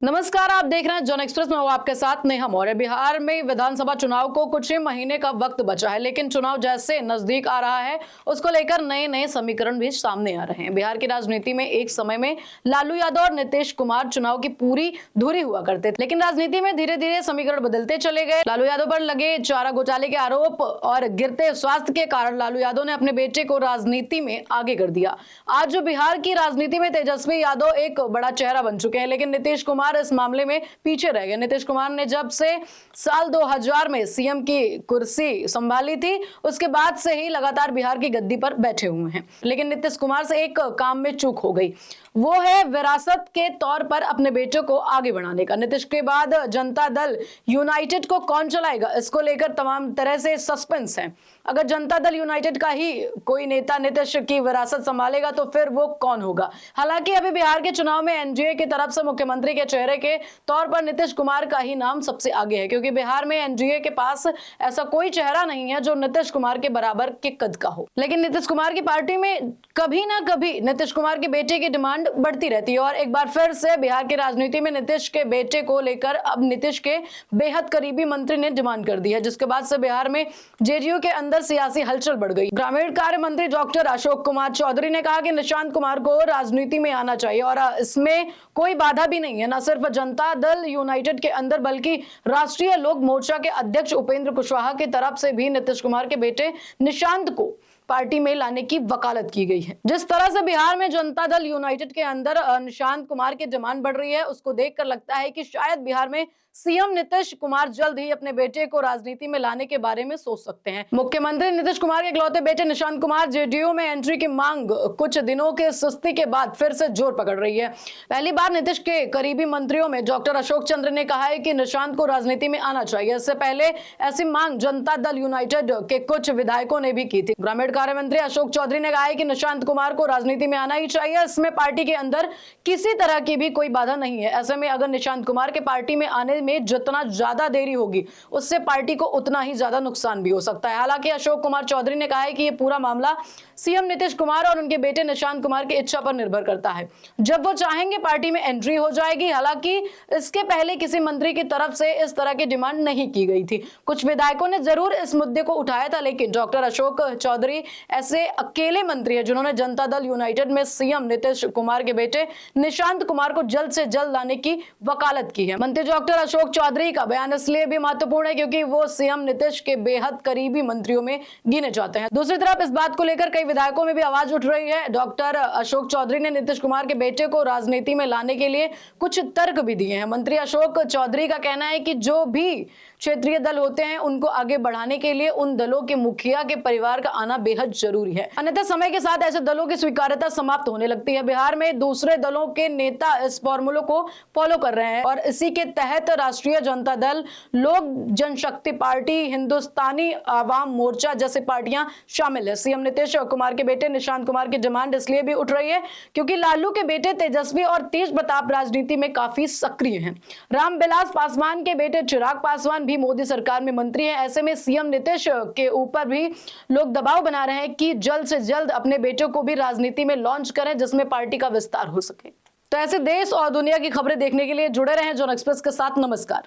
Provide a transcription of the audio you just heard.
नमस्कार, आप देख रहे हैं जन एक्सप्रेस में हूं आपके साथ नेहा मौर्य। बिहार में विधानसभा चुनाव को कुछ ही महीने का वक्त बचा है, लेकिन चुनाव जैसे नजदीक आ रहा है उसको लेकर नए नए समीकरण भी सामने आ रहे हैं। बिहार की राजनीति में एक समय में लालू यादव और नीतीश कुमार चुनाव की पूरी धुरी हुआ करते थे, लेकिन राजनीति में धीरे धीरे समीकरण बदलते चले गए। लालू यादव पर लगे चारा घोटाले के आरोप और गिरते स्वास्थ्य के कारण लालू यादव ने अपने बेटे को राजनीति में आगे कर दिया। आज जो बिहार की राजनीति में तेजस्वी यादव एक बड़ा चेहरा बन चुके हैं, लेकिन नीतीश कुमार इस मामले में पीछे रह गए। नीतीश कुमार ने जब से साल 2000 में सीएम की कुर्सी संभाली थी, उसके बाद से ही लगातार बिहार की गद्दी पर बैठे हुए हैं, लेकिन नीतीश कुमार से एक काम में चूक हो गई, वो है विरासत के तौर पर अपने बेटे को आगे बढ़ाने का। नीतीश के बाद जनता दल यूनाइटेड को कौन चलाएगा, इसको लेकर तमाम तरह से सस्पेंस है। अगर जनता दल यूनाइटेड का ही कोई नेता नीतीश की विरासत संभालेगा तो फिर वो कौन होगा। हालांकि अभी बिहार के चुनाव में एनडीए की तरफ से मुख्यमंत्री के चेहरे के तौर पर नीतीश कुमार का ही नाम सबसे आगे है, क्योंकि बिहार में एनडीए के पास ऐसा कोई चेहरा नहीं है जो नीतीश कुमार के बराबर के कद का हो। लेकिन नीतीश कुमार की पार्टी में कभी ना कभी नीतीश कुमार के बेटे की डिमांड बढ़ती रहती है, और एक बार फिर से बिहार की राजनीति में नीतीश के बेटे को लेकर अब नीतीश के बेहद करीबी मंत्री ने डिमांड कर दी है, जिसके बाद से बिहार में जेडीयू के अंदर सियासी हलचल बढ़ गई। ग्रामीण कार्य मंत्री डॉक्टर अशोक कुमार चौधरी ने कहा कि निशांत कुमार को राजनीति में आना चाहिए और इसमें कोई बाधा भी नहीं है। न सिर्फ जनता दल यूनाइटेड के अंदर बल्कि राष्ट्रीय लोक मोर्चा के अध्यक्ष उपेंद्र कुशवाहा की तरफ से भी नीतीश कुमार के बेटे निशांत को पार्टी में लाने की वकालत की गई है। जिस तरह से बिहार में जनता दल यूनाइटेड के अंदर निशांत कुमार की डिमांड बढ़ रही है, उसको देखकर लगता है कि शायद बिहार में सीएम नीतीश कुमार जल्द ही अपने बेटे को राजनीति में लाने के बारे में सोच सकते हैं। मुख्यमंत्री नीतीश कुमार के इकलौते बेटे निशांत कुमार जेडीयू में एंट्री की मांग कुछ दिनों के सुस्ती के बाद फिर से जोर पकड़ रही है। पहली बार नीतीश के करीबी मंत्रियों में डॉक्टर अशोक चंद्र ने कहा है कि निशांत को राजनीति में आना चाहिए। इससे पहले ऐसी मांग जनता दल यूनाइटेड के कुछ विधायकों ने भी की थी। ग्रामीण कार्य मंत्री अशोक चौधरी ने कहा है कि निशांत कुमार को राजनीति में आना ही चाहिए, इसमें पार्टी के अंदर किसी तरह की भी कोई बाधा नहीं है। ऐसे में अगर निशांत कुमार के पार्टी में आने में जितना ज्यादा देरी होगी, उससे पार्टी को उतना ही ज्यादा नुकसान भी हो सकता है। हालांकि अशोक कुमार चौधरी ने कहा है कि यह पूरा मामला सीएम नीतीश कुमार और उनके बेटे निशांत कुमार की इच्छा पर निर्भर करता है। जब वो चाहेंगे पार्टी में एंट्री हो जाएगी। हालांकि इसके पहले किसी मंत्री की तरफ से इस तरह की डिमांड नहीं की गई थी। कुछ विधायकों ने जरूर इस मुद्दे को उठाया था, लेकिन डॉक्टर अशोक चौधरी ऐसे अकेले मंत्री है जिन्होंने जनता दल यूनाइटेड में सीएम नीतीश कुमार के बेटे निशांत कुमार को जल्द से जल्द लाने की वकालत की है। मंत्री डॉक्टर अशोक चौधरी का बयान इसलिए भी महत्वपूर्ण है क्योंकि वो सीएम नीतीश के बेहद करीबी मंत्रियों में गिने जाते हैं। दूसरी तरफ इस बात को लेकर कई विधायकों में भी आवाज उठ रही है। डॉक्टर अशोक चौधरी ने नीतीश कुमार के बेटे को राजनीति में लाने के लिए कुछ तर्क भी दिए हैं। मंत्री अशोक चौधरी का कहना है कि जो भी क्षेत्रीय दल होते हैं उनको आगे बढ़ाने के लिए उन दलों के मुखिया के परिवार का आना बेहद जरूरी है, अन्यथा समय के साथ ऐसे दलों की स्वीकार्यता समाप्त होने लगती है। बिहार में दूसरे दलों के नेता इस फॉर्मूले को फॉलो कर रहे हैं और इसी के तहत राष्ट्रीय जनता दल, लोक जनशक्ति पार्टी, हिंदुस्तानी आवाम मोर्चा जैसी पार्टियां शामिल है। सीएम नीतीश कुमार के बेटे निशांत कुमार की डिमांड इसलिए भी उठ रही है क्योंकि लालू के बेटे तेजस्वी और तेज प्रताप राजनीति में काफी सक्रिय हैं। रामविलास पासवान के बेटे चिराग पासवान भी मोदी सरकार में मंत्री हैं। ऐसे में सीएम नीतीश के ऊपर भी लोग दबाव बना रहे हैं कि जल्द से जल्द अपने बेटे को भी राजनीति में लॉन्च करें, जिसमें पार्टी का विस्तार हो सके। तो ऐसे देश और दुनिया की खबरें देखने के लिए जुड़े रहें जन एक्सप्रेस के साथ। नमस्कार।